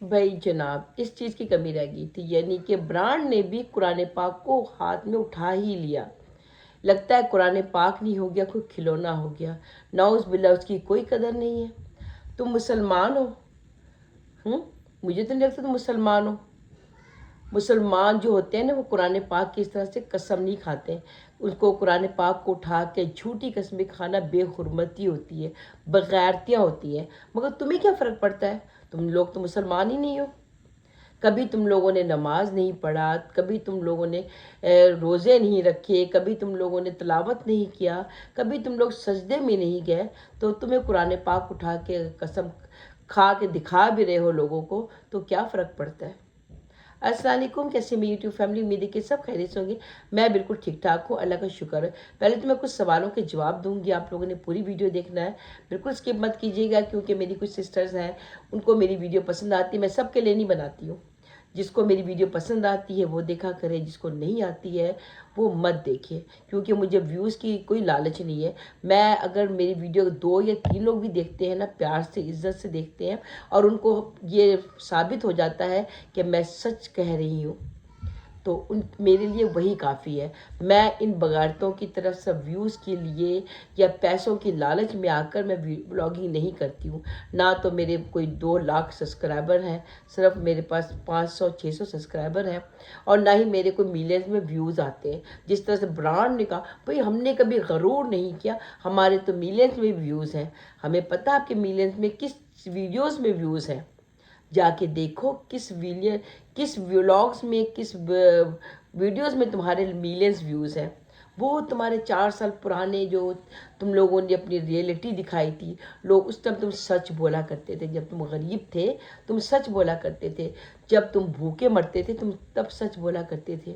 بھائی جناب اس چیز کی کمی رہ گئی تھی، یعنی کہ برانڈ نے بھی قرآن پاک کو ہاتھ میں اٹھا ہی لیا۔ لگتا ہے قرآن پاک نہیں ہو گیا، کوئی کھلونا ہو گیا، نعوذ باللہ، اس کی کوئی قدر نہیں ہے۔ تم مسلمان ہو؟ مجھے تو نہیں لگتا تم مسلمان ہو۔ مسلمان جو ہوتے ہیں نا، وہ قرآن پاک کی اس طرح سے قسم نہیں کھاتے ہیں۔ اس کو قرآن پاک کو اٹھا کے جھوٹی قسمیں کھانا بے حرمتی ہوتی ہے، بغیرتیاں ہوتی ہیں۔ مگر تمہیں کیا فرق پڑتا ہے؟ تم لوگ تو مسلمان ہی نہیں ہو۔ کبھی تم لوگوں نے نماز نہیں پڑھا، کبھی تم لوگوں نے روزے نہیں رکھے، کبھی تم لوگوں نے تلاوت نہیں کیا، کبھی تم لوگ سجدے میں نہیں گئے، تو تمہیں قرآن پاک اٹھا کے قسم کھا کے دکھا بھی رہے ہو لوگوں کو، تو کیا فرق پڑتا ہے؟ السلام علیکم، کیسے میری یوٹیوب فیملی؟ امید ہے کہ سب خیریت سے ہوں گے۔ میں بالکل ٹھیک ٹھاک ہوں، اللہ کا شکر ہے۔ پہلے تو میں کچھ سوالوں کے جواب دوں گی، آپ لوگوں نے پوری ویڈیو دیکھنا ہے، بالکل اسکپ مت کیجیے گا، کیونکہ میری کچھ سسٹرز ہیں، ان کو میری ویڈیو پسند آتی ہے۔ میں سب کے لیے نہیں بناتی ہوں، جس کو میری ویڈیو پسند آتی ہے وہ دیکھا کرے، جس کو نہیں آتی ہے وہ مت دیکھے، کیونکہ مجھے ویوز کی کوئی لالچ نہیں ہے۔ میں اگر میری ویڈیو 2 یا 3 لوگ بھی دیکھتے ہیں نا، پیار سے عزت سے دیکھتے ہیں، اور ان کو یہ ثابت ہو جاتا ہے کہ میں سچ کہہ رہی ہوں، تو میرے لیے وہی کافی ہے۔ میں ان بغیرتوں کی طرف سے ویوز کے لیے یا پیسوں کی لالچ میں آ کر میں بلاگنگ نہیں کرتی ہوں۔ نہ تو میرے کوئی 2 لاکھ سبسکرائبر ہیں، صرف میرے پاس 500-600 سبسکرائبر ہیں، اور نہ ہی میرے کوئی ملینز میں ویوز آتے ہیں۔ جس طرح سے برانڈ نے کہا، بھئی ہم نے کبھی غرور نہیں کیا، ہمارے تو ملینز میں ویوز ہیں۔ ہمیں پتہ آپ کے ملینز میں کس ویڈیوز میں ویوز ہیں، جا کے دیکھو کس ولاگز میں، کس ویڈیوز میں تمہارے ملینز ویوز ہیں۔ وہ تمہارے 4 سال پرانے جو تم لوگوں نے اپنی ریئلٹی دکھائی تھی، لوگ اس ٹائم تم سچ بولا کرتے تھے، جب تم غریب تھے تم سچ بولا کرتے تھے، جب تم بھوکے مرتے تھے تم تب سچ بولا کرتے تھے،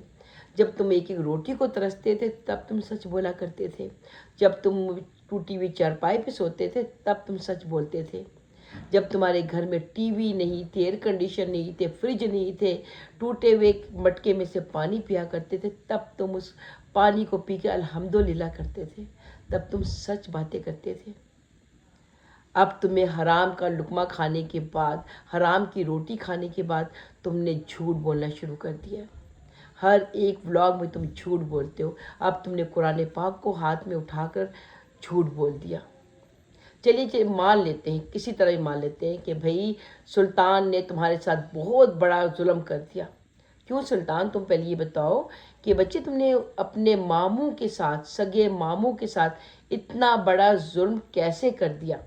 جب تم ایک ایک روٹی کو ترستے تھے تب تم سچ بولا کرتے تھے، جب تم ٹوٹی ہوئی چارپائی پہ سوتے تھے تب تم سچ بولتے تھے، جب تمہارے گھر میں ٹی وی نہیں تھے، ایئر کنڈیشن نہیں تھے، فریج نہیں تھے، ٹوٹے ہوئے مٹکے میں سے پانی پیا کرتے تھے، تب تم اس پانی کو پی کے الحمدللہ کرتے تھے، تب تم سچ باتیں کرتے تھے۔ اب تمہیں حرام کا لقمہ کھانے کے بعد، حرام کی روٹی کھانے کے بعد تم نے جھوٹ بولنا شروع کر دیا۔ ہر ایک ولاگ میں تم جھوٹ بولتے ہو۔ اب تم نے قرآن پاک کو ہاتھ میں اٹھا کر جھوٹ بول دیا۔ چلیے مان لیتے ہیں، کسی طرح ہی مان لیتے ہیں کہ بھئی سلطان نے تمہارے ساتھ بہت بڑا ظلم کر دیا۔ کیوں سلطان؟ تم پہلے یہ بتاؤ کہ بچے تم نے اپنے ماموں کے ساتھ، سگے ماموں کے ساتھ اتنا بڑا ظلم کیسے کر دیا؟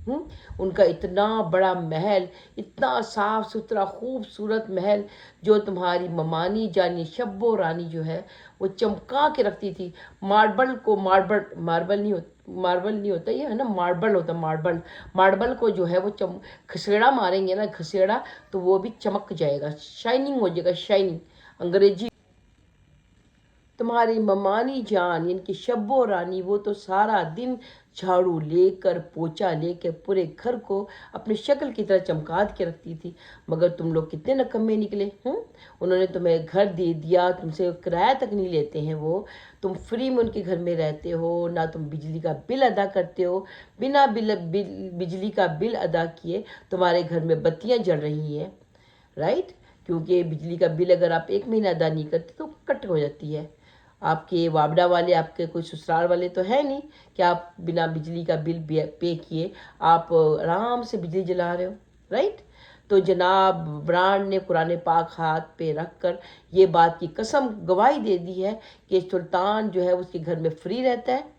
ان کا اتنا بڑا محل، اتنا صاف ستھرا خوبصورت محل، جو تمہاری ممانی جانی شبو رانی جو ہے وہ چمکا کے رکھتی تھی۔ ماربل کو ماربل نہیں ہوتا یہ ہے نا، ماربل ہوتا، ماربل کو جو ہے وہ کھسیڑا ماریں گے نا، کھسیڑا، تو وہ بھی چمک جائے گا، شائننگ ہو جائے گا، شائننگ انگریزی۔ تمہاری ممانی جان یعنی کہ شبو رانی، وہ تو سارا دن جھاڑو لے کر پوچا لے کے پورے گھر کو اپنی شکل کی طرح چمکا کے رکھتی تھی، مگر تم لوگ کتنے نکمے نکلے۔ انہوں نے تمہیں گھر دے دیا، تم سے کرایہ تک نہیں لیتے ہیں وہ، تم فری میں ان کے گھر میں رہتے ہو، نہ تم بجلی کا بل ادا کرتے ہو، بنا بجلی کا بل ادا کیے تمہارے گھر میں بتیاں جل رہی ہیں، رائٹ؟ کیونکہ بجلی کا بل اگر آپ 1 مہینہ ادا نہیں کرتے تو کٹ ہو جاتی ہے۔ آپ کے وابڈا والے، آپ کے کوئی سسرال والے تو ہے نہیں کہ آپ بنا بجلی کا بل پے کیے آپ آرام سے بجلی جلا رہے ہو، رائٹ؟ تو جناب برانڈ نے قرآن پاک ہاتھ پہ رکھ کر یہ بات کی قسم گواہی دے دی ہے کہ سلطان جو ہے اس کے گھر میں فری رہتا ہے،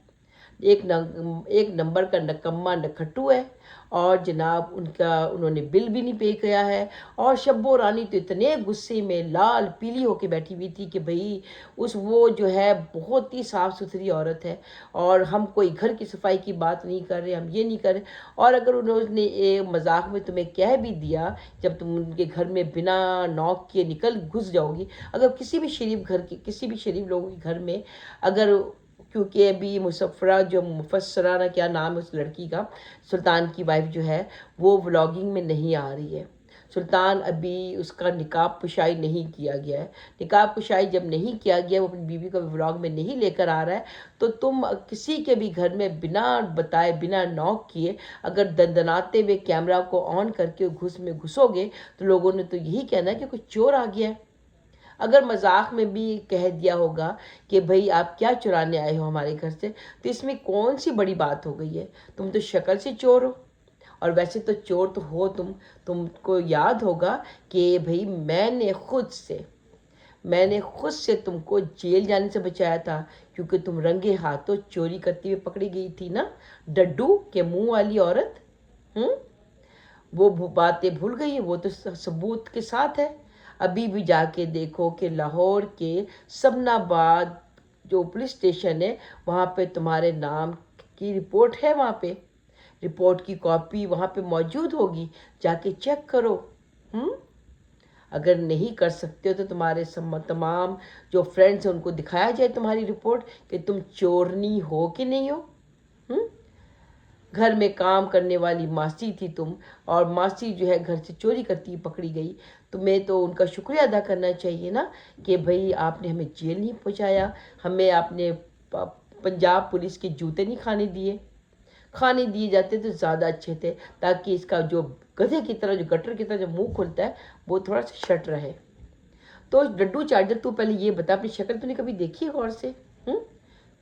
ایک نمبر کا نکما نکھٹو ہے، اور جناب انہوں نے بل بھی نہیں پے کیا ہے، اور شبو رانی تو اتنے غصے میں لال پیلی ہو کے بیٹھی ہوئی تھی کہ بھئی وہ جو ہے بہت ہی صاف ستھری عورت ہے، اور ہم کوئی گھر کی صفائی کی بات نہیں کر رہے، ہم یہ نہیں کر رہے، اور اگر انہوں نے مذاق میں تمہیں کہہ بھی دیا، جب تم ان کے گھر میں بنا نوک کے گھس جاؤ گی، اگر کسی بھی شریف لوگوں کے گھر میں اگر، کیونکہ ابھی مسفرہ جو مفسرہ کیا نام ہے اس لڑکی کا، سلطان کی وائف جو ہے وہ ولاگنگ میں نہیں آ رہی ہے، سلطان ابھی اس کا نقاب پوشائی نہیں کیا گیا ہے، نقاب پوشائی جب نہیں کیا گیا، وہ اپنی بیوی کو ولاگ میں نہیں لے کر آ رہا ہے، تو تم کسی کے بھی گھر میں بنا بتائے بنا نوک کیے اگر دندناتے ہوئے کیمرہ کو آن کر کے گھسو گے تو لوگوں نے تو یہی کہنا ہے کہ کچھ چور آ گیا ہے۔ اگر مذاق میں بھی کہہ دیا ہوگا کہ بھئی آپ کیا چرانے آئے ہو ہمارے گھر سے، تو اس میں کون سی بڑی بات ہو گئی ہے؟ تم تو شکل سے چور ہو، اور ویسے تو چور تو ہو تم کو یاد ہوگا کہ بھئی میں نے خود سے تم کو جیل جانے سے بچایا تھا، کیونکہ تم رنگے ہاتھوں چوری کرتے ہوئے پکڑی گئی تھی نا، ڈڈو کے منہ والی عورت۔ وہ باتیں بھول گئی ہیں، وہ تو ثبوت کے ساتھ ہے۔ ابھی بھی جا کے دیکھو کہ لاہور کے سمنا آباد جو پولیس اسٹیشن ہے وہاں پہ تمہارے نام کی رپورٹ ہے، وہاں پہ رپورٹ کی کاپی وہاں پہ موجود ہوگی، جا کے چیک کرو۔ اگر نہیں کر سکتے ہو تو تمہارے تمام جو فرینڈز ہیں ان کو دکھایا جائے تمہاری رپورٹ کہ تم چورنی ہو کہ نہیں ہو۔ گھر میں کام کرنے والی ماسی تھی تم، اور ماسی جو ہے گھر سے چوری کرتی پکڑی گئی، تمہیں تو ان کا شکریہ ادا کرنا چاہیے نا کہ بھئی آپ نے ہمیں جیل نہیں پہنچایا، ہمیں آپ نے پنجاب پولیس کے جوتے نہیں کھانے دیے جاتے تو زیادہ اچھے تھے، تاکہ اس کا جو گدھے کی طرح جو گٹر کی طرح جو منہ کھلتا ہے وہ تھوڑا سا شٹ رہے۔ تو ڈڈو چارجر تو پہلے یہ بتا، اپنی شکل تو نے کبھی دیکھی غور سے؟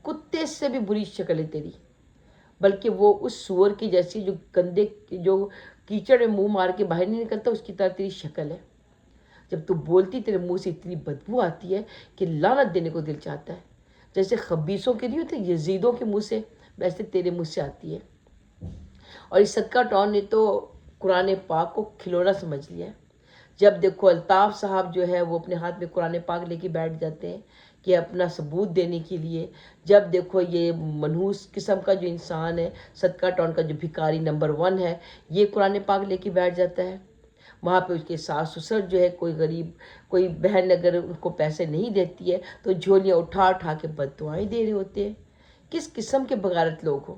کتے سے بھی بری شکل ہے تیری، بلکہ وہ اس سور کی جیسی جو گندے جو کیچڑ میں منہ مار کے باہر نہیں نکلتا اس کی طرح تیری شکل ہے۔ جب تو بولتی تیرے منہ سے اتنی بدبو آتی ہے کہ لعنت دینے کو دل چاہتا ہے، جیسے خبیثوں کے نہیں ہوتے یزیدوں کے منہ سے، ویسے تیرے منہ سے آتی ہے۔ اور اس صدقہ ٹون نے تو قرآن پاک کو کھلونا سمجھ لیا ہے۔ جب دیکھو الطاف صاحب جو ہے وہ اپنے ہاتھ میں قرآن پاک لے کے بیٹھ جاتے ہیں کہ اپنا ثبوت دینے کے لیے، جب دیکھو یہ منحوس قسم کا جو انسان ہے، صدقہ ٹون کا جو بھکاری نمبر 1 ہے، یہ قرآن پاک لے کے بیٹھ جاتا ہے، وہاں پہ اس کے ساس سسر جو ہے کوئی غریب کوئی بہن اگر ان کو پیسے نہیں دیتی ہے تو جھولیاں اٹھا اٹھا کے بد دعائیں دے رہے ہوتے ہیں۔ کس قسم کے بغیرت لوگ ہو؟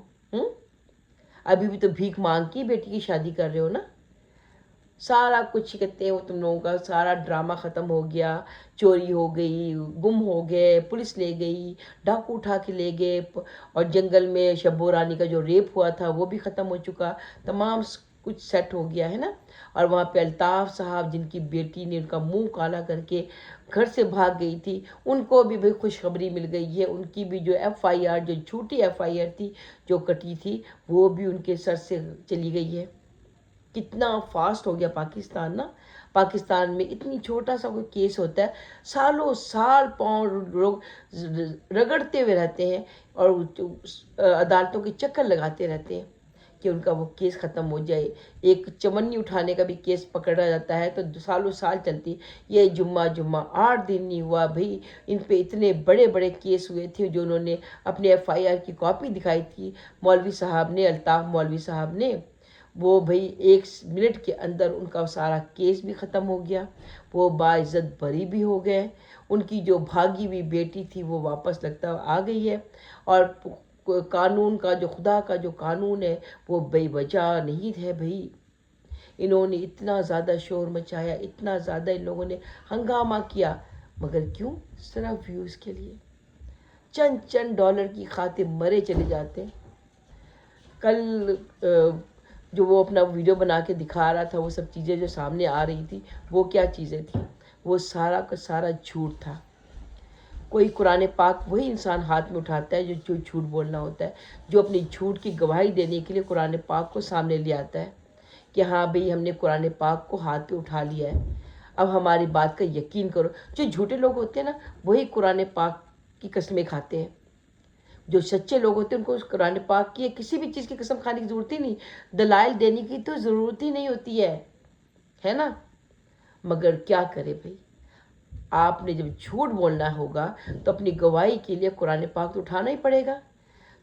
ابھی بھی تو بھیک مانگ کی بیٹی کی شادی کر رہے ہو نا۔ سارا کچھ کہتے ہیں تم لوگوں کا سارا ڈرامہ ختم ہو گیا، چوری ہو گئی، گم ہو گئے، پولیس لے گئی، ڈاکو اٹھا کے لے گئے، اور جنگل میں شبو رانی کا جو ریپ ہوا تھا وہ بھی ختم ہو چکا، تمام کچھ سیٹ ہو گیا ہے نا۔ اور وہاں پہ الطاف صاحب جن کی بیٹی نے ان کا منہ کالا کر کے گھر سے بھاگ گئی تھی، ان کو بھی خوشخبری مل گئی ہے، ان کی بھی جو FIR جو جھوٹی FIR تھی جو کٹی تھی وہ بھی ان کے سر سے چلی گئی ہے۔ کتنا فاسٹ ہو گیا پاکستان نا۔ پاکستان میں اتنی چھوٹا سا کوئی کیس ہوتا ہے، سالوں سال پاؤں لوگ رگڑتے ہوئے رہتے ہیں اور عدالتوں کے چکر لگاتے رہتے ہیں کہ ان کا وہ کیس ختم ہو جائے۔ ایک چمنی اٹھانے کا بھی کیس پکڑا جاتا ہے تو سالوں سال چلتی، یہ جمعہ 8 دن نہیں ہوا بھئی، ان پہ اتنے بڑے بڑے کیس ہوئے تھے جو انہوں نے اپنے FIR کی کاپی دکھائی تھی مولوی صاحب نے، الطاف مولوی صاحب نے، وہ بھئی 1 منٹ کے اندر ان کا سارا کیس بھی ختم ہو گیا، وہ باعزت بری بھی ہو گئے، ان کی جو بھاگی ہوئی بیٹی تھی وہ واپس لگتا آ گئی ہے، اور قانون کا جو خدا کا جو قانون ہے وہ بے وجہ نہیں ہے بھئی۔ انہوں نے اتنا زیادہ شور مچایا، اتنا زیادہ ان لوگوں نے ہنگامہ کیا، مگر کیوں؟ صرف ویوز کے لیے، چند ڈالر کی خاطر مرے چلے جاتے ہیں۔ کل جو وہ اپنا ویڈیو بنا کے دکھا رہا تھا، وہ سب چیزیں جو سامنے آ رہی تھی وہ کیا چیزیں تھیں؟ وہ سارا کا سارا جھوٹ تھا۔ کوئی قرآن پاک وہی انسان ہاتھ میں اٹھاتا ہے جو جھوٹ بولنا ہوتا ہے، جو اپنی جھوٹ کی گواہی دینے کے لیے قرآن پاک کو سامنے لے آتا ہے کہ ہاں بھئی ہم نے قرآن پاک کو ہاتھ پہ اٹھا لیا ہے، اب ہماری بات کا یقین کرو۔ جو جھوٹے لوگ ہوتے ہیں نا وہی قرآن پاک کی قسمیں کھاتے ہیں، جو سچے لوگ ہوتے ہیں ان کو اس قرآن پاک کی کسی بھی چیز کی قسم کھانے کی ضرورت ہی نہیں، دلائل دینے کی تو ضرورت ہی نہیں ہوتی ہے نا۔ مگر کیا کرے بھئی، آپ نے جب جھوٹ بولنا ہوگا تو اپنی گواہی کے لیے قرآن پاک تو اٹھانا ہی پڑے گا۔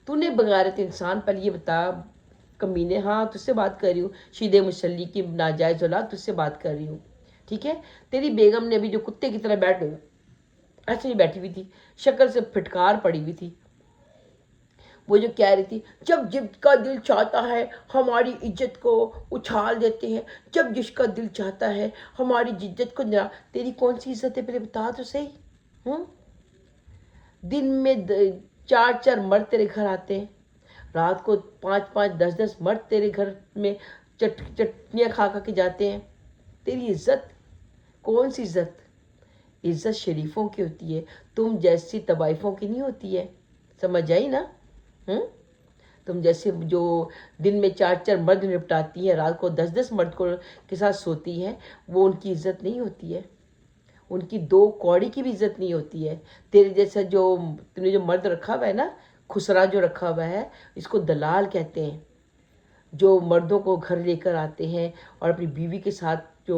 تو نے بغیرت انسان پہلے یہ بتا کمینے، ہاں تجھ سے بات کر رہی ہوں، شید مسلی کی ناجائز اولاد، تجھ سے بات کر رہی ہوں، ٹھیک ہے؟ تیری بیگم نے ابھی جو کتے کی طرح بیٹھ گئی ایسے ہی بیٹھی ہوئی تھی، شکل سے پھٹکار پڑی ہوئی تھی، وہ جو کہہ رہی تھی جب جس کا دل چاہتا ہے ہماری عزت کو اچھال دیتے ہیں، جب جس کا دل چاہتا ہے ہماری عزت کو تیری کون سی عزت ہے پہلے بتا تو صحیح۔ ہوں دن میں 4 مرد تیرے گھر آتے ہیں، رات کو 5 10 مرد تیرے گھر میں چٹنیاں کھا کھا کے جاتے ہیں، تیری عزت کون سی عزت؟ عزت شریفوں کی ہوتی ہے، تم جیسی طوائفوں کی نہیں ہوتی ہے، سمجھ آئی نا؟ ہوں تم جیسے جو دن میں 4 مرد نپٹاتی ہے، رات کو 10 مرد کے ساتھ سوتی ہے، وہ ان کی عزت نہیں ہوتی ہے، ان کی 2 کوڑی کی بھی عزت نہیں ہوتی ہے۔ تیرے جیسا جو تم نے جو مرد رکھا ہوا ہے نا، خسرا جو رکھا ہوا ہے، اس کو دلال کہتے ہیں، جو مردوں کو گھر لے کر آتے ہیں اور اپنی بیوی کے ساتھ جو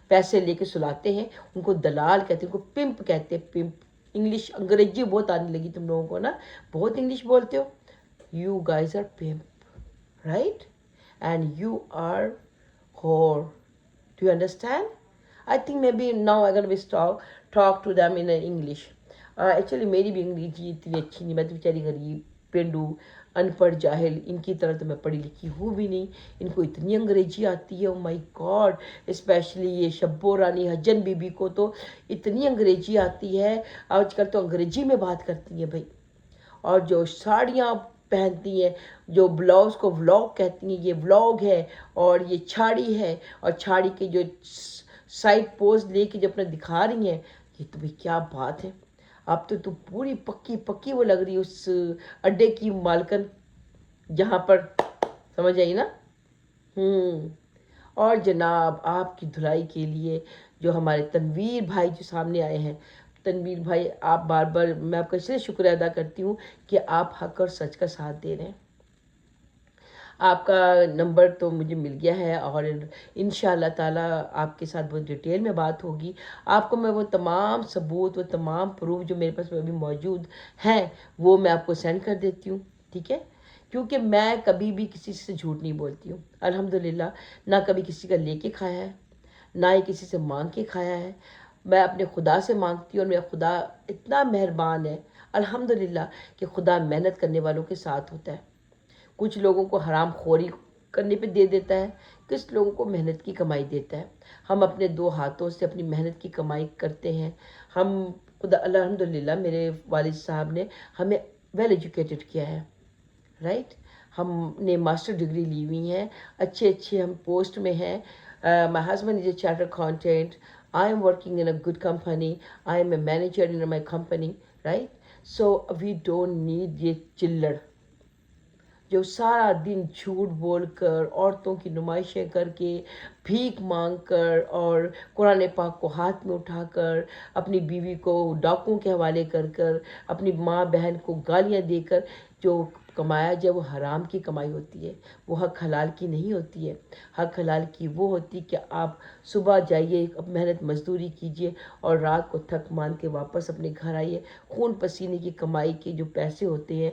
پیسے لے کے سلاتے ہیں، ان کو دلال کہتے ہیں، ان کو پمپ کہتے ہیں، پمپ۔ انگلش انگریزی بہت آنے لگی تم لوگوں کو نا، بہت انگلش بولتے ہو۔ You guys are pump, right? And you are whore. Do you understand? I think maybe now I'm going to talk to them in English. Actually میری بھی انگریزی اتنی اچھی نہیں، میں تو بیچاری غریب پینڈو ان پڑھ جاہل، ان کی طرح تو میں پڑھی لکھی ہوں بھی نہیں، ان کو اتنی انگریزی آتی ہے، او مائی گاڈ، اسپیشلی یہ شبو رانی حجن بی بی کو تو اتنی انگریزی آتی ہے، آج کل تو انگریزی میں بات کرتی ہیں بھائی۔ اور جو ساڑیاں پہنتی ہیں، جو بلاؤز کو ولاگ کہتی ہیں، یہ ولاگ ہے اور یہ چھاڑی ہے، اور چھاڑی کے جو سائڈ پوز لے کے جو اپنا دکھا رہی ہیں، یہ تو بھائی کیا بات ہے۔ اب تو پوری پکی پکی وہ لگ رہی ہے اس اڈے کی مالکن، جہاں پر، سمجھ آئی نا؟ اور جناب آپ کی دھلائی کے لیے جو ہمارے تنویر بھائی جو سامنے آئے ہیں، تنویر بھائی آپ بار بار میں آپ کا اس لیے شکریہ ادا کرتی ہوں کہ آپ حق اور سچ کا ساتھ دے رہے ہیں۔ آپ کا نمبر تو مجھے مل گیا ہے اور انشاءاللہ تعالیٰ آپ کے ساتھ بہت ڈیٹیل میں بات ہوگی۔ آپ کو میں وہ تمام ثبوت، وہ تمام پروف جو میرے پاس ابھی موجود ہیں، وہ میں آپ کو سینڈ کر دیتی ہوں، ٹھیک ہے؟ کیونکہ میں کبھی بھی کسی سے جھوٹ نہیں بولتی ہوں الحمدللہ، نہ کبھی کسی کا لے کے کھایا ہے، نہ ہی کسی سے مانگ کے کھایا ہے۔ میں اپنے خدا سے مانگتی ہوں، اور میرا خدا اتنا مہربان ہے الحمدللہ کہ خدا محنت کرنے والوں کے ساتھ ہوتا ہے۔ کچھ لوگوں کو حرام خوری کرنے پہ دے دیتا ہے، کچھ لوگوں کو محنت کی کمائی دیتا ہے۔ ہم اپنے 2 ہاتھوں سے اپنی محنت کی کمائی کرتے ہیں۔ ہم خدا الحمدللہ میرے والد صاحب نے ہمیں ویل ایجوکیٹڈ کیا ہے، رائٹ؟ ہم نے ماسٹر ڈگری لی ہوئی ہیں، اچھے ہم پوسٹ میں ہیں۔ My husband is a charter accountant, I am working in a good company, I am a manager in my company, right? So we don't need یہ چلڑ جو سارا دن جھوٹ بول کر، عورتوں کی نمائشیں کر کے، بھیک مانگ کر، اور قرآن پاک کو ہاتھ میں اٹھا کر، اپنی بیوی کو ڈاکوؤں کے حوالے کر کر، اپنی ماں بہن کو گالیاں دے کر جو کمایا جائے، وہ حرام کی کمائی ہوتی ہے، وہ حق حلال کی نہیں ہوتی ہے۔ حق حلال کی وہ ہوتی کہ آپ صبح جائیے، محنت مزدوری کیجیے، اور رات کو تھک مان کے واپس اپنے گھر آئیے، خون پسینے کی کمائی کے جو پیسے ہوتے ہیں،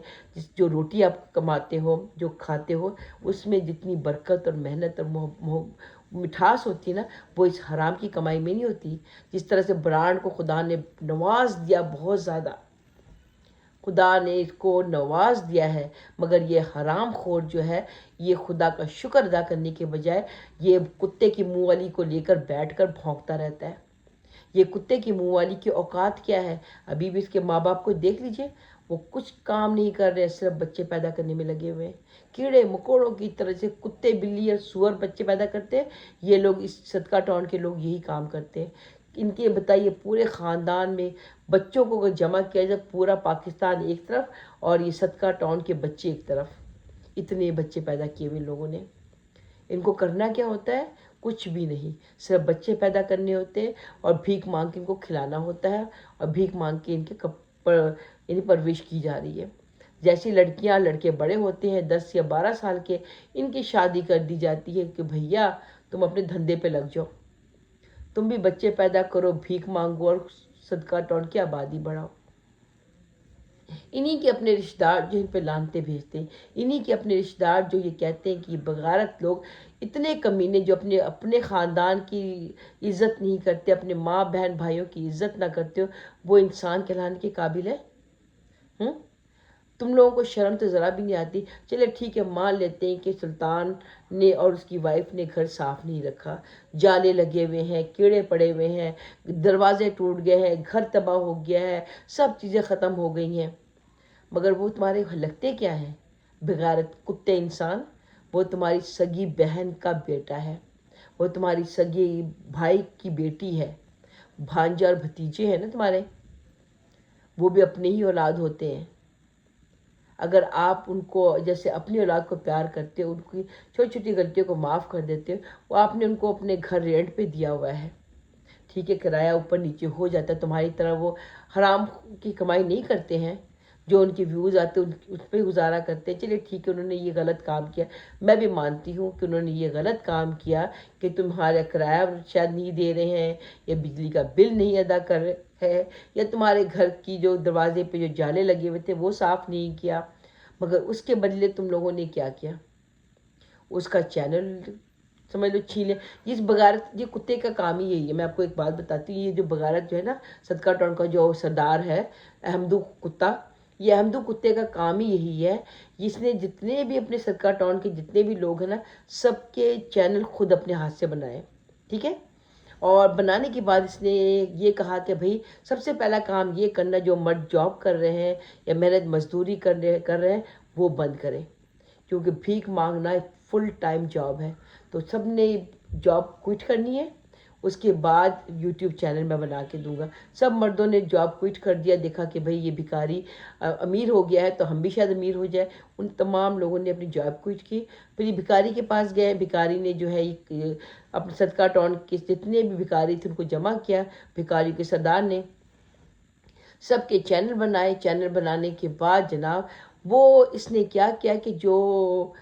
جو روٹی آپ کماتے ہو، جو کھاتے ہو، اس میں جتنی برکت اور محنت اور مٹھاس ہوتی ہے نا، وہ اس حرام کی کمائی میں نہیں ہوتی۔ جس طرح سے برانڈ کو خدا نے نواز دیا بہت زیادہ، خدا نے اس کو نواز دیا ہے، مگر یہ حرام خور جو ہے، یہ خدا کا شکر ادا کرنے کے بجائے یہ کتے کی منہ والی کو لے کر بیٹھ کر بھونکتا رہتا ہے۔ یہ کتے کی منہ والی کی اوقات کیا ہے؟ ابھی بھی اس کے ماں باپ کو دیکھ لیجئے، وہ کچھ کام نہیں کر رہے، صرف بچے پیدا کرنے میں لگے ہوئے ہیں۔ کیڑے مکوڑوں کی طرح سے کتے بلی اور سور بچے پیدا کرتے ہیں، یہ لوگ اس صدقہ ٹاؤن کے لوگ یہی کام کرتے ہیں۔ ان کے بتائیے پورے خاندان میں بچوں کو اگر جمع کیا جائے، پورا پاکستان ایک طرف اور یہ صدقہ ٹاؤن کے بچے ایک طرف، اتنے بچے پیدا کیے ہوئے لوگوں نے۔ ان کو کرنا کیا ہوتا ہے؟ کچھ بھی نہیں، صرف بچے پیدا کرنے ہوتے ہیں، اور بھیک مانگ کے ان کو کھلانا ہوتا ہے، اور بھیک مانگ کے ان کی پرورش کی جا رہی ہے۔ جیسی لڑکیاں لڑکے بڑے ہوتے ہیں 10 یا 12 سال کے، ان کی شادی کر دی جاتی ہے کہ بھیا تم اپنے دھندے پہ لگ جاؤ، تم بھی بچے پیدا کرو، بھیک مانگو اور صدقہ ٹاؤن کی آبادی بڑھاؤ۔ انہی کے اپنے رشتہ دار جو ان پہ لانتے بھیجتے ہیں، انہی کے اپنے رشتہ دار جو یہ کہتے ہیں کہ یہ بغیرت لوگ، اتنے کمینے جو اپنے خاندان کی عزت نہیں کرتے، اپنے ماں بہن بھائیوں کی عزت نہ کرتے ہو، وہ انسان کہلانے کے قابل ہے؟ तुम लोगों को शर्म तो ज़रा भी नहीं आती। चले ठीक है, मान लेते हैं कि सुल्तान ने और उसकी वाइफ ने घर साफ नहीं रखा, जाले लगे हुए हैं, कीड़े पड़े हुए हैं, दरवाजे टूट गए हैं, घर तबाह हो गया है, सब चीज़ें ख़त्म हो गई हैं, मगर वो तुम्हारे लगते क्या हैं? बेगैरत कुत्ते इंसान। वो तुम्हारी सगी बहन का बेटा है, वो तुम्हारी सगी भाई की बेटी है, भांजा और भतीजे हैं ना तुम्हारे, वो भी अपने ही औलाद होते हैं। अगर आप उनको जैसे अपनी औलाद को प्यार करते हो, उनकी छोटी छोटी गलतियों को माफ़ कर देते हो, वो आपने उनको अपने घर रेंट पे दिया हुआ है, ठीक है, किराया ऊपर नीचे हो जाता है, तुम्हारी तरह वो हराम की कमाई नहीं करते हैं, जो उनके व्यूज़ आते हैं उस पर गुजारा करते हैं। चलिए ठीक है, उन्होंने ये गलत काम किया, मैं भी मानती हूँ कि उन्होंने ये गलत काम किया कि तुम्हारा किराया शायद नहीं दे रहे हैं, या बिजली का बिल नहीं अदा कर रहे हैं, या तुम्हारे घर की जो दरवाजे पे जो जाले लगे हुए थे वो साफ़ नहीं किया, मगर उसके बदले तुम लोगों ने क्या किया? उसका चैनल समझ लो छीले। इस बगारत, ये कुत्ते का काम ही यही है। मैं आपको एक बात बताती हूँ, ये जो बगारत जो है ना, सदका टाउन का जो सरदार है अहमदू कुत्ता, ये अहमदू कुत्ते का काम ही यही है। इसने जितने भी अपने सदका टाउन के जितने भी लोग हैं ना, सबके चैनल खुद अपने हाथ से बनाए, ठीक है। और बनाने के बाद इसने ये कहा कि भाई सबसे पहला काम ये करना, जो मर्द जॉब कर रहे हैं या मेहनत मजदूरी कर रहे हैं वो बंद करें, क्योंकि भीख मांगना एक फुल टाइम जॉब है। तो सब ने जॉब क्विट करनी है, उसके बाद यूट्यूब चैनल मैं बना के दूंगा। सब मर्दों ने जॉब क्विट कर दिया, देखा कि भाई ये भिखारी अमीर हो गया है तो हम भी शायद अमीर हो जाए। उन तमाम लोगों ने अपनी जॉब क्विट की, फिर ये भिखारी के पास गए। भिखारी ने जो है अपने सदका टाउन के जितने भी भिखारी थे उनको जमा किया। भिखारी के सरदार ने सबके चैनल बनाए। चैनल बनाने के बाद जनाब वो इसने क्या किया कि जो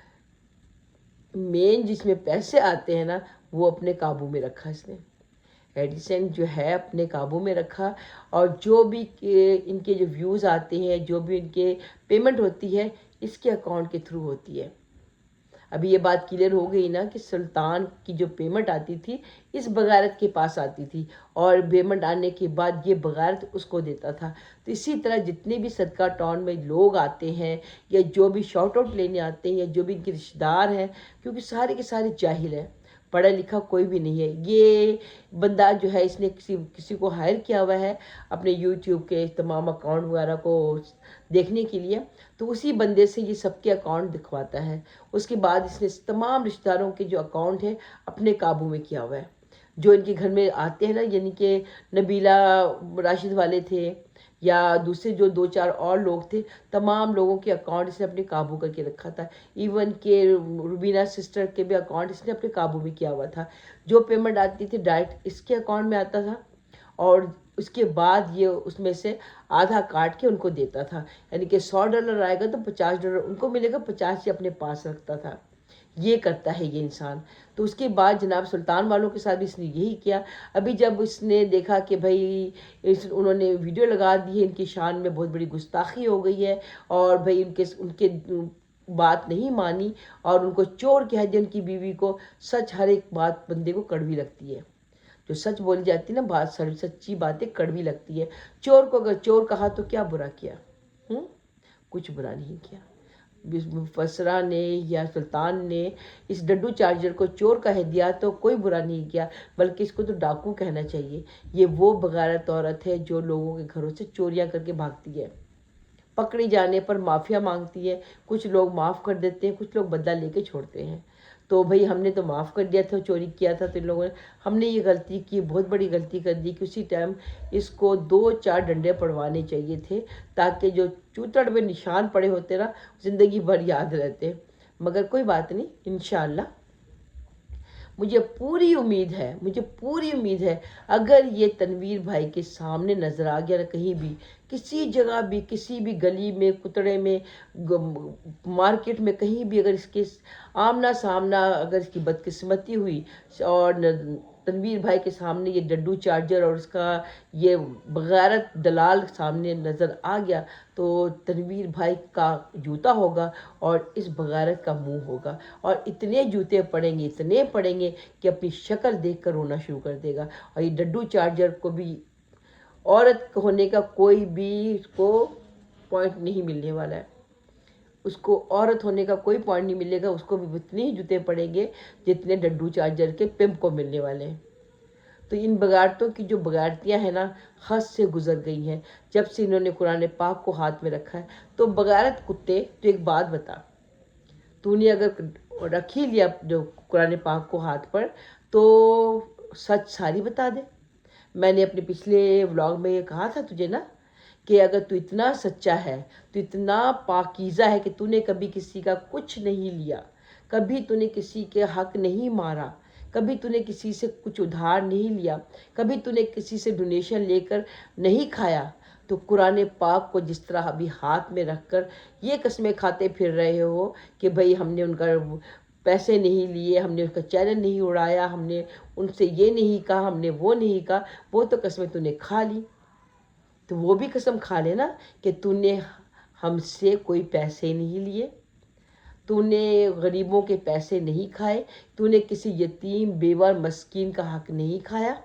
मेन जिसमें पैसे आते हैं ना, वो अपने काबू में रखा इसने। एडिसन जो है अपने काबू में रखा, और जो भी इनके जो व्यूज़ आते हैं, जो भी इनके पेमेंट होती है, इसके अकाउंट के थ्रू होती है। अभी ये बात क्लियर हो गई ना कि सुल्तान की जो पेमेंट आती थी इस बगारत के पास आती थी, और पेमेंट आने के बाद ये बगारत उसको देता था। तो इसी तरह जितने भी सदका टाउन में लोग आते हैं, या जो भी शॉर्ट आउट लेने आते हैं, या जो भी इनके रिश्तेदार हैं, क्योंकि सारे के सारे जाहिल हैं, पढ़ा लिखा कोई भी नहीं है। ये बंदा जो है इसने किसी को हायर किया हुआ है अपने यूट्यूब के तमाम अकाउंट वगैरह को देखने के लिए, तो उसी बंदे से ये सबके अकाउंट दिखवाता है। उसके बाद इसने तमाम रिश्तेदारों के जो अकाउंट है अपने काबू में किया हुआ है। जो इनके घर में आते हैं ना, यानी कि नबीला राशिद वाले थे, या दूसरे जो दो चार और लोग थे, तमाम लोगों के अकाउंट इसने अपने काबू करके रखा था। इवन के रुबीना सिस्टर के भी अकाउंट इसने अपने काबू में किया हुआ था। जो पेमेंट आती थी डायरेक्ट इसके अकाउंट में आता था, और उसके बाद ये उसमें से आधा काट के उनको देता था। यानी कि $100 आएगा तो $50 उनको मिलेगा, 50 ये अपने पास रखता था। ये करता है ये इंसान। तो उसके बाद जनाब सुल्तान वालों के साथ भी इसने यही किया। अभी जब इसने देखा कि भाई उन्होंने वीडियो लगा दी है, इनकी शान में बहुत बड़ी गुस्ताखी हो गई है, और भाई उनके बात नहीं मानी, और उनको चोर कह दिया उनकी बीवी को। सच हर एक बात बंदे को कड़वी लगती है, जो सच बोली जाती है ना बात, सच्ची बातें कड़वी लगती है। चोर को अगर चोर कहा तो क्या बुरा किया? कुछ बुरा नहीं किया। मुफस्सरा ने या सुल्तान ने इस डड्डू चार्जर को चोर कह दिया तो कोई बुरा नहीं किया, बल्कि इसको तो डाकू कहना चाहिए। ये वो बगारत औरत है जो लोगों के घरों से चोरियां करके भागती है, पकड़ी जाने पर माफिया मांगती है। कुछ लोग माफ़ कर देते हैं, कुछ लोग बदला लेके छोड़ते हैं। तो भाई हमने तो माफ़ कर दिया था, चोरी किया था तो इन लोगों ने, हमने ये गलती की, बहुत बड़ी गलती कर दी कि उसी टाइम इसको 2-4 डंडे पड़वाने चाहिए थे, ताकि जो चूतड़ में निशान पड़े होते ना ज़िंदगी भर याद रहते। मगर कोई बात नहीं, इंशाअल्लाह मुझे पूरी उम्मीद है अगर ये तनवीर भाई के सामने नज़र आ गया ना, कहीं भी किसी जगह भी, किसी भी गली में, कुतड़े में, मार्केट में, कहीं भी अगर इसके आमना सामना अगर इसकी बदकिस्मती हुई, और तनवीर भाई के सामने ये डड्डू चार्जर और उसका ये बगारत दलाल सामने नज़र आ गया, तो तनवीर भाई का जूता होगा और इस बगारत का मुंह होगा, और इतने जूते पड़ेंगे, इतने पड़ेंगे कि अपनी शक्ल देखकर रोना शुरू कर देगा। और ये डड्डू चार्जर को भी औरत होने का कोई भी इसको पॉइंट नहीं मिलने वाला है। उसको औरत होने का कोई पॉइंट नहीं मिलेगा, उसको भी उतने ही जूते पड़ेंगे जितने डड्डू चार्जर के पिम्प को मिलने वाले हैं। तो इन बगाड़तों की जो बगाड़तियाँ हैं ना, हद से गुजर गई हैं जब से इन्होंने कुरान पाक को हाथ में रखा है। तो बगारत कुत्ते, तो एक बात बता, तूने अगर रख ही लिया जो कुरान पाक को हाथ पर, तो सच सारी बता दे। मैंने अपने पिछले व्लॉग में ये कहा था तुझे ना कि अगर तू इतना सच्चा है, तू इतना पाकीज़ा है कि तूने कभी किसी का कुछ नहीं लिया, कभी तूने किसी के हक नहीं मारा, कभी तूने किसी से कुछ उधार नहीं लिया, कभी तूने किसी से डोनेशन लेकर नहीं खाया, तो कुरान पाक को जिस तरह अभी हाथ में रखकर ये कस्में खाते फिर रहे हो कि भाई हमने उनका पैसे नहीं लिए, हमने उसका चैनल नहीं उड़ाया, हमने उनसे ये नहीं कहा, हमने वो नहीं कहा, वो तो कस्में तूने खा ली। तो वो भी कसम खा लेना कि तूने हमसे कोई पैसे नहीं लिए, तूने गरीबों के पैसे नहीं खाए, तूने किसी यतीम बेवा मस्कीन का हक नहीं खाया,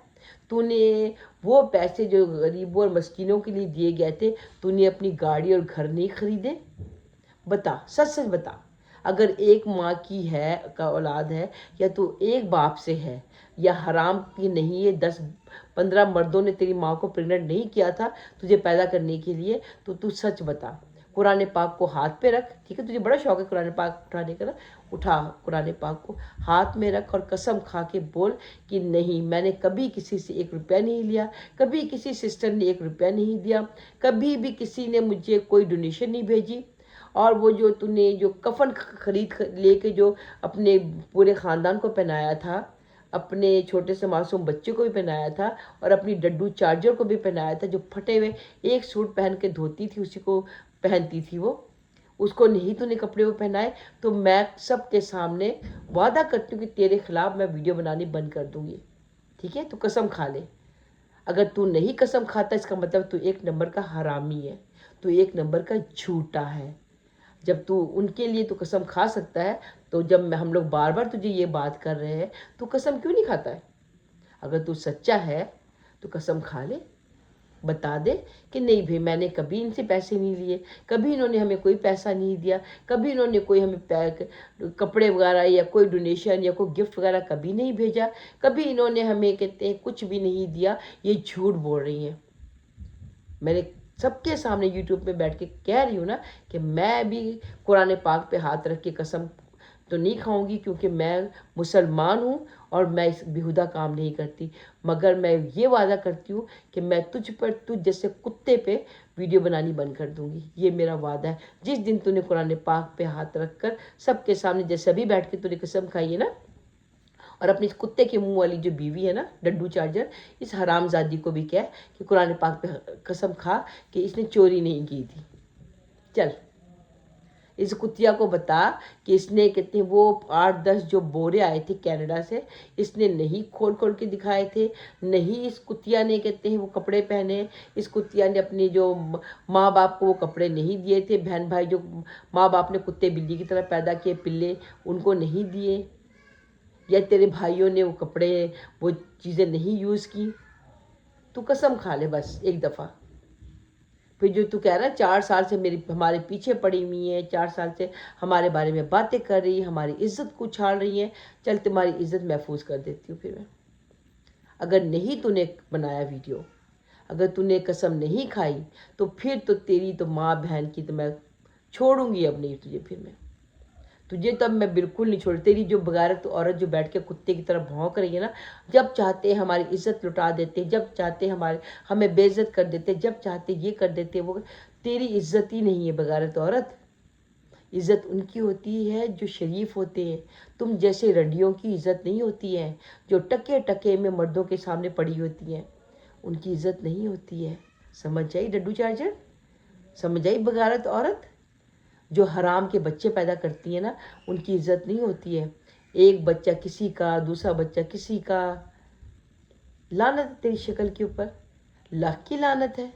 तूने वो पैसे जो गरीबों और मस्कीनों के लिए दिए गए थे, तूने अपनी गाड़ी और घर नहीं खरीदे। बता, सच सच बता। अगर एक माँ की है का औलाद है, या तू एक बाप से है, या हराम की नहीं है, 10-15 मर्दों ने तेरी माँ को प्रेग्नेंट नहीं किया था तुझे पैदा करने के लिए, तो तू सच बता। कुरान पाक को हाथ पे रख, ठीक है, तुझे बड़ा शौक है कुरान पाक उठाने का ना, उठा कुरान पाक को हाथ में रख और कसम खा के बोल कि नहीं, मैंने कभी किसी से 1 रुपया नहीं लिया, कभी किसी सिस्टर ने 1 रुपया नहीं दिया, कभी भी किसी ने मुझे कोई डोनेशन नहीं भेजी। और वो जो तूने जो कफन खरीद लेके जो अपने पूरे ख़ानदान को पहनाया था, अपने छोटे से मासूम बच्चे को भी पहनाया था, और अपनी डड्डू चार्जर को भी पहनाया था, जो फटे हुए एक सूट पहन के धोती थी उसी को पहनती थी, वो उसको नहीं तूने कपड़े वो पहनाए, तो मैं सबके सामने वादा करती हूँ कि तेरे खिलाफ मैं वीडियो बनानी बंद कर दूँगी। ठीक है, तू कसम खा ले। अगर तू नहीं कसम खाता, इसका मतलब तू 1 नंबर का हरामी है, तू 1 नंबर का झूठा है। जब तू उनके लिए तू कसम खा सकता है, तो जब हम लोग बार बार तुझे ये बात कर रहे हैं, तू कसम क्यों नहीं खाता है? अगर तू सच्चा है तो कसम खा ले, बता दे कि नहीं भाई, मैंने कभी इनसे पैसे नहीं लिए, कभी इन्होंने हमें कोई पैसा नहीं दिया, कभी इन्होंने कोई हमें कपड़े वगैरह या कोई डोनेशन या कोई गिफ्ट वगैरह कभी नहीं भेजा, कभी इन्होंने हमें कहते हैं कुछ भी नहीं दिया। ये झूठ बोल रही हैं। मैंने सबके सामने यूट्यूब पे बैठ के कह रही हूँ ना कि मैं भी कुरान पाक पे हाथ रख के कसम तो नहीं खाऊंगी, क्योंकि मैं मुसलमान हूँ और मैं इस बेहुदा काम नहीं करती। मगर मैं ये वादा करती हूँ कि मैं तुझ जैसे कुत्ते पे वीडियो बनानी बंद कर दूंगी। ये मेरा वादा है। जिस दिन तूने कुरान पाक पे हाथ रख कर सबके सामने, जैसे अभी बैठ के तूने कसम खाई है ना, और अपनी इस कुत्ते के मुंह वाली जो बीवी है ना डड्डू चार्जर, इस हरामजादी को भी कह कि कुरान पाक पे कसम खा कि इसने चोरी नहीं की थी। चल, इस कुतिया को बता कि इसने कितने वो 8-10 जो बोरे आए थे कनाडा से, इसने नहीं खोल खोल के दिखाए थे, नहीं इस कुतिया ने कहते हैं वो कपड़े पहने, इस कुतिया ने अपने जो माँ बाप को वो कपड़े नहीं दिए थे, बहन भाई जो माँ बाप ने कुत्ते बिल्ली की तरह पैदा किए पिल्ले, उनको नहीं दिए, या तेरे भाइयों ने वो कपड़े वो चीज़ें नहीं यूज़ की। तू कसम खा ले बस एक दफ़ा। फिर जो तू कह रहा है 4 साल से हमारे पीछे पड़ी हुई है, 4 साल से हमारे बारे में बातें कर रही है, हमारी इज्जत को उछाल रही है, चल तुम्हारी इज्जत महफूज कर देती हूँ फिर मैं। अगर नहीं तूने बनाया वीडियो, अगर तूने कसम नहीं खाई, तो फिर तो तेरी तो माँ बहन की तो मैं छोड़ूंगी अब नहीं तुझे। फिर मैं तुझे तब मैं बिल्कुल नहीं छोड़। तेरी जो बगारत औरत जो बैठ के कुत्ते की तरह भौंक रही है ना, जब चाहते हैं हमारी इज्जत लुटा देते, जब चाहते हैं हमें बेइज्जत कर देते, जब चाहते ये कर देते वो। तेरी इज्जत ही नहीं है बगारत औरत। इज्जत उनकी होती है जो शरीफ होते हैं। तुम जैसे रंडियों की इज्जत नहीं होती है, जो टके टके में मर्दों के सामने पड़ी होती हैं, उनकी इज्जत नहीं होती है। समझ आई डड्डू चार्जर? समझ आई बगारत औरत? जो हराम के बच्चे पैदा करती है ना, उनकी इज्जत नहीं होती है। एक बच्चा किसी का, दूसरा बच्चा किसी का। लानत है तेरी शक्ल के ऊपर, लाख की लानत है।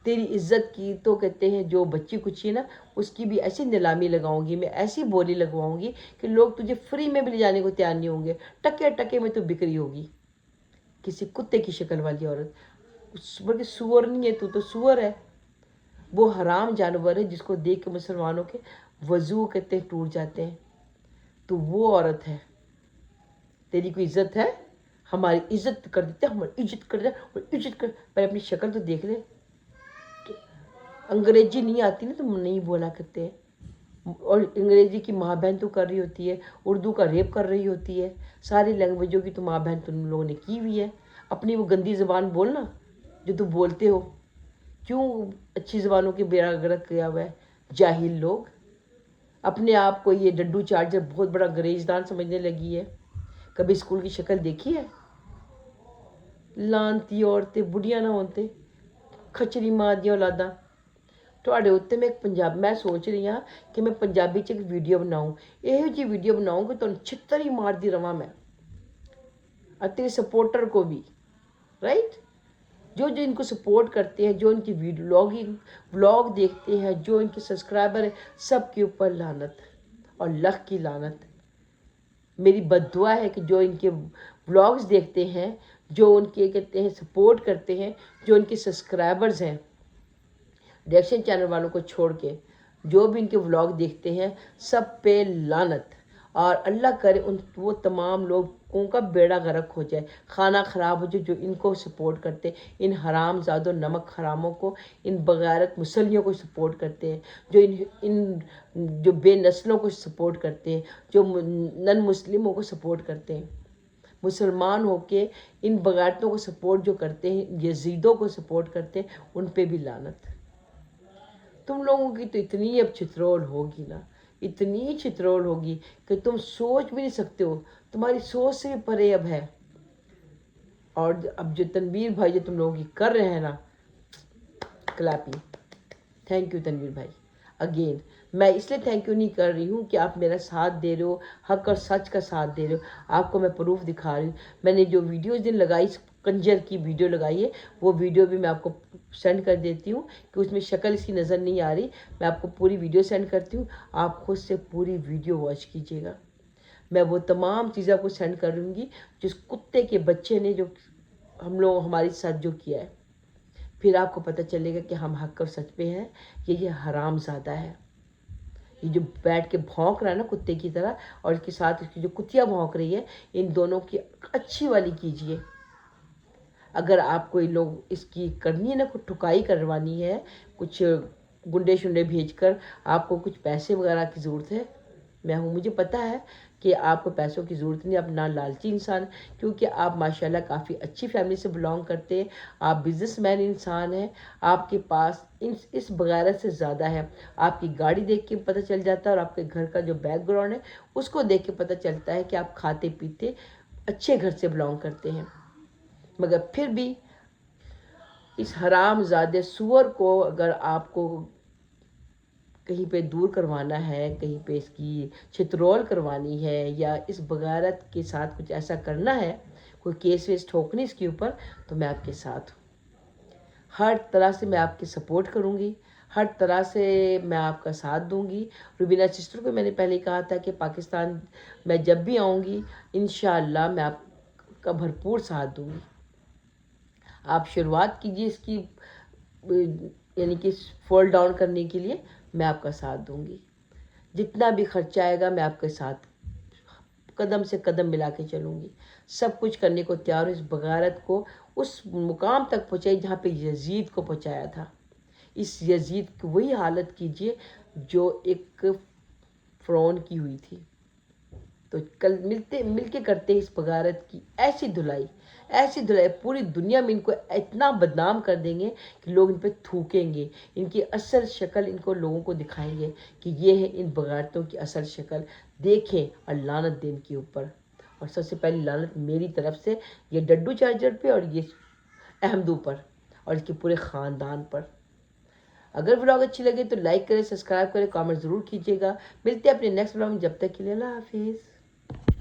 तेरी इज्जत की तो कहते हैं जो बच्ची कुची है ना, उसकी भी ऐसी नीलामी लगाऊंगी मैं, ऐसी बोली लगवाऊंगी कि लोग तुझे फ्री में भी ले जाने को तैयार नहीं होंगे। टके टके में तो बिक्री होगी। किसी कुत्ते की शक्ल वाली औरत, बल्कि सुअर नहीं है तू, तो सुअर है। वो हराम जानवर है जिसको देख के मुसलमानों के वजू कहते हैं टूट जाते हैं। तो वो औरत है, तेरी कोई इज्जत है? हमारी इज्जत कर देते, हमारी इज्जत कर दे और इज्जत कर, पर अपनी शक्ल तो देख ले। अंग्रेजी नहीं आती ना, तुम नहीं बोला करते हैं। और अंग्रेजी की माँ बहन तो कर रही होती है, उर्दू का रेप कर रही होती है, सारी लैंग्वेजों की तो माँ बहन तुम लोगों ने की हुई है। अपनी वो गंदी ज़बान बोलना जो तुम बोलते हो। क्यों अच्छी ज़बानों की बेड़ा गर्क किया हुआ है जाहिल लोग। अपने आप को ये डड्डू चार्जर बहुत बड़ा गरेजदान समझने लगी है। कभी स्कूल की शक्ल देखी है? लानती औरतें, बुढ़िया ना होते, खचरी मां दी औलादा। ਤੁਹਾਡੇ ਉੱਤੇ ਮੈਂ ਸੋਚ ਰਹੀ ਹਾਂ ਕਿ ਮੈਂ ਪੰਜਾਬੀ 'ਚ ਇੱਕ ਵੀਡੀਓ ਬਣਾऊं, ਇਹੋ ਜਿਹੀ ਵੀਡੀਓ ਬਣਾऊं ਕਿ ਤੁਹਾਨੂੰ ਛਿੱਤਰ ਹੀ ਮਾਰਦੀ ਰਵਾਂ मैं और तेरे सपोर्टर को भी, राइट। जो जो इनको सपोर्ट करते हैं, जो इनकी व्लॉग देखते हैं, जो इनके सब्सक्राइबर हैं, सब के ऊपर लानत और लख की लानत। मेरी बद्दुआ है कि जो इनके व्लॉग्स देखते हैं, जो उनके कहते हैं सपोर्ट करते हैं, जो इनके सब्सक्राइबर्स हैं, रिएक्शन चैनल वालों को छोड़ के जो भी इनके व्लॉग देखते हैं, सब पे लानत। और अल्लाह करे वो तमाम लोगों का बेड़ा गर्क हो जाए, खाना ख़राब हो जाए, जो इनको सपोर्ट करते, इन हराम ज़ादों नमक हरामों को, इन बगैरत मुसलियों को सपोर्ट करते हैं, जो इन जो बेनस्लों को सपोर्ट करते हैं, जो नन मुस्लिमों को सपोर्ट करते हैं। मुसलमान होके इन बगैरतों को सपोर्ट जो करते हैं, यजीदों को सपोर्ट करते हैं, उन पे भी लानत। तुम लोगों की तो इतनी अब चित्रोल होगी ना, इतनी चित्रोल होगी कि तुम सोच भी नहीं सकते हो, तुम्हारी सोच से भी परे अब है। और अब जो तनवीर भाई जो तुम लोगों की कर रहे हैं ना, क्लैपिंग, थैंक यू तनवीर भाई। अगेन मैं इसलिए थैंक यू नहीं कर रही हूँ कि आप मेरा साथ दे रहे हो, हक और सच का साथ दे रहे हो, आपको मैं प्रूफ दिखा रही हूँ। मैंने जो वीडियो उस दिन लगाई, कंजर की वीडियो लगाई है, वो वीडियो भी मैं आपको सेंड कर देती हूँ कि उसमें शक्ल इसकी नज़र नहीं आ रही, मैं आपको पूरी वीडियो सेंड करती हूँ, आप खुद से पूरी वीडियो वॉच कीजिएगा। मैं वो तमाम चीज़ें आपको सेंड करूँगी जिस कुत्ते के बच्चे ने जो हम लोग हमारे साथ जो किया है, फिर आपको पता चलेगा कि हम हक और सच पे हैं, कि ये हरामज़ादा है। ये जो बैठ के भौंक रहा है ना कुत्ते की तरह, और इसके साथ इसकी जो कुतिया भौंक रही है, इन दोनों की अच्छी वाली कीजिए। अगर आपको इन लोग इसकी करनी है ना, कुछ ठुकाई करवानी है, कुछ गुंडे शुंडे भेजकर आपको कुछ पैसे वगैरह की ज़रूरत है, मैं हूँ, मुझे पता है कि आपको पैसों की ज़रूरत नहीं, आप ना लालची इंसान, क्योंकि आप माशाल्लाह काफ़ी अच्छी फैमिली से बिलोंग करते हैं, आप बिजनेसमैन इंसान हैं, आपके पास इस बगैरत से ज़्यादा है। आपकी गाड़ी देख के पता चल जाता है, और आपके घर का जो बैकग्राउंड है उसको देख के पता चलता है कि आप खाते पीते अच्छे घर से बिलोंग करते हैं। मगर फिर भी इस हरामज़ादे सूअर को अगर आपको कहीं पे दूर करवाना है, कहीं पे इसकी छितरौल करवानी है, या इस बगारत के साथ कुछ ऐसा करना है, कोई केस वेस ठोकनी इसके ऊपर, तो मैं आपके साथ हूँ। हर तरह से मैं आपकी सपोर्ट करूँगी, हर तरह से मैं आपका साथ दूँगी। रुबीना सिस्टर को मैंने पहले कहा था कि पाकिस्तान मैं जब भी आऊँगी इंशाअल्लाह मैं आपका भरपूर साथ दूँगी। आप शुरुआत कीजिए इसकी यानी कि फॉल डाउन करने के लिए, मैं आपका साथ दूंगी। जितना भी खर्चा आएगा मैं आपके साथ कदम से कदम मिला के चलूँगी। सब कुछ करने को तैयार हूँ, इस बगारत को उस मुकाम तक पहुँचाई जहाँ पे यजीद को पहुँचाया था। इस यजीद की वही हालत कीजिए जो एक फ़िरौन की हुई थी। तो कल मिलके करते हैं इस बगारत की ऐसी धुलाई पूरी दुनिया में इनको इतना बदनाम कर देंगे कि लोग इन पे थूकेंगे, इनकी असल शक्ल इनको लोगों को दिखाएंगे कि ये है इन बगारतों की असल शक्ल, देखें और लानत दें इनके ऊपर। और सबसे पहली लानत मेरी तरफ से ये डड्डू चार्जर पे और ये अहमदू पर और इसके पूरे ख़ानदान पर। अगर व्लॉग अच्छी लगे तो लाइक करें, सब्सक्राइब करें, कमेंट ज़रूर कीजिएगा। मिलते हैं अपने नेक्स्ट व्लॉग में, जब तक के लिए अल्लाह हाफिज़।